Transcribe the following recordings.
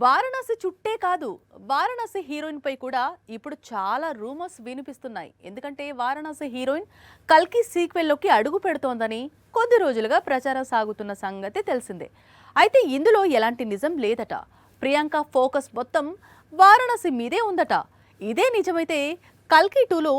వారణాసి చుట్టే కాదు, వారణాసి హీరోయిన్ పై కూడా ఇప్పుడు చాలా రూమర్స్ వినిపిస్తున్నాయి. ఎందుకంటే వారణాసి హీరోయిన్ కల్కి సీక్వెల్ లోకి అడుగు పెడుతోందని కొద్ది రోజులుగా ప్రచారం సాగుతున్న సంగతి తెలిసిందే. అయితే ఇందులో ఎలాంటి నిజం లేదట. ప్రియాంక ఫోకస్ మొత్తం వారణాసి మీదే ఉందట. ఇదే నిజమైతే కల్కి 2లో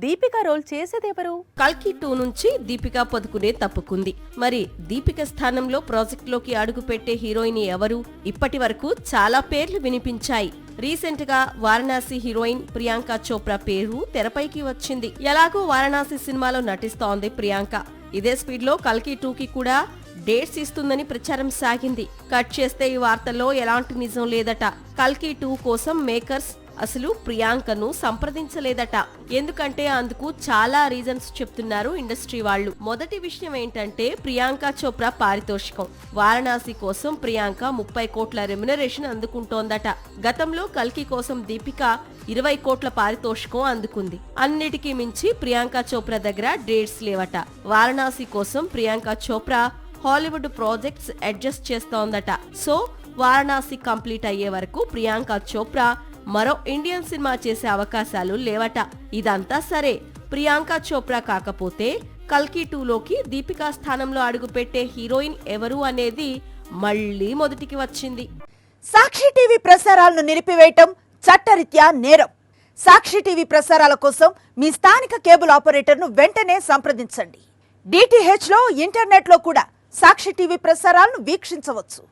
దీపిక రోల్ చేసేదెవరు? కల్కి 2 నుంచి దీపిక పదుకునే తప్పుకుంది. మరి దీపిక స్థానంలో ప్రాజెక్ట్ లోకి అడుగు పెట్టే హీరోయిన్ ఎవరు? ఇప్పటి వరకు చాలా పేర్లు వినిపించాయి. రీసెంట్ గా వారణాసి హీరోయిన్ ప్రియాంక చోప్రా పేరు తెరపైకి వచ్చింది. ఎలాగో వారణాసి సినిమాలో నటిస్తోంది ప్రియాంక. ఇదే స్పీడ్ లో కల్కి 2కి కూడా డేట్స్ ఇస్తుందని ప్రచారం సాగింది. కట్ చేస్తే ఈ వార్తల్లో ఎలాంటి నిజం లేదట. కల్కి 2 కోసం మేకర్స్ అసలు ప్రియాంకను సంప్రదించలేదట. ఎందుకంటే అందుకు చాలా రీజన్స్ చెప్తున్నారు ఇండస్ట్రీ వాళ్ళు. మొదటి విషయం ఏంటంటే ప్రియాంక చోప్రా పారితోషికం. వారణాసి కోసం ప్రియాంక 30 కోట్ల రెమ్యునరేషన్ అందుకుంటోందట. గతంలో కల్కి కోసం దీపిక 20 కోట్ల పారితోషికం అందుకుంది. అన్నిటికీ మించి ప్రియాంక చోప్రా దగ్గర డేట్స్ లేవట. వారణాసి కోసం Priyanka Chopra Hollywood projects adjust చేస్తోందట. సో వారణాసి కంప్లీట్ అయ్యే వరకు ప్రియాంక చోప్రా మరో ఇండియన్ సినిమా చేసే అవకాశాలు లేవట. ఇదంతా సరే, ప్రియాంక చోప్రా కాకపోతే కల్కి 2లోకి దీపికా స్థానంలో అడుగుపెట్టే హీరోయిన్ ఎవరు అనేది మళ్లీ మొదటికి వచ్చింది. సాక్షి టీవీ ప్రసారాలను నిలిపివేయటం చట్టరీత్యా నేరం. సాక్షి టీవీ ప్రసారాల కోసం మీ స్థానిక కేబుల్ ఆపరేటర్ను వెంటనే సంప్రదించండి. డిటిహెచ్ లో, ఇంటర్నెట్ లో కూడా సాక్షి టీవీ ప్రసారాలను వీక్షించవచ్చు.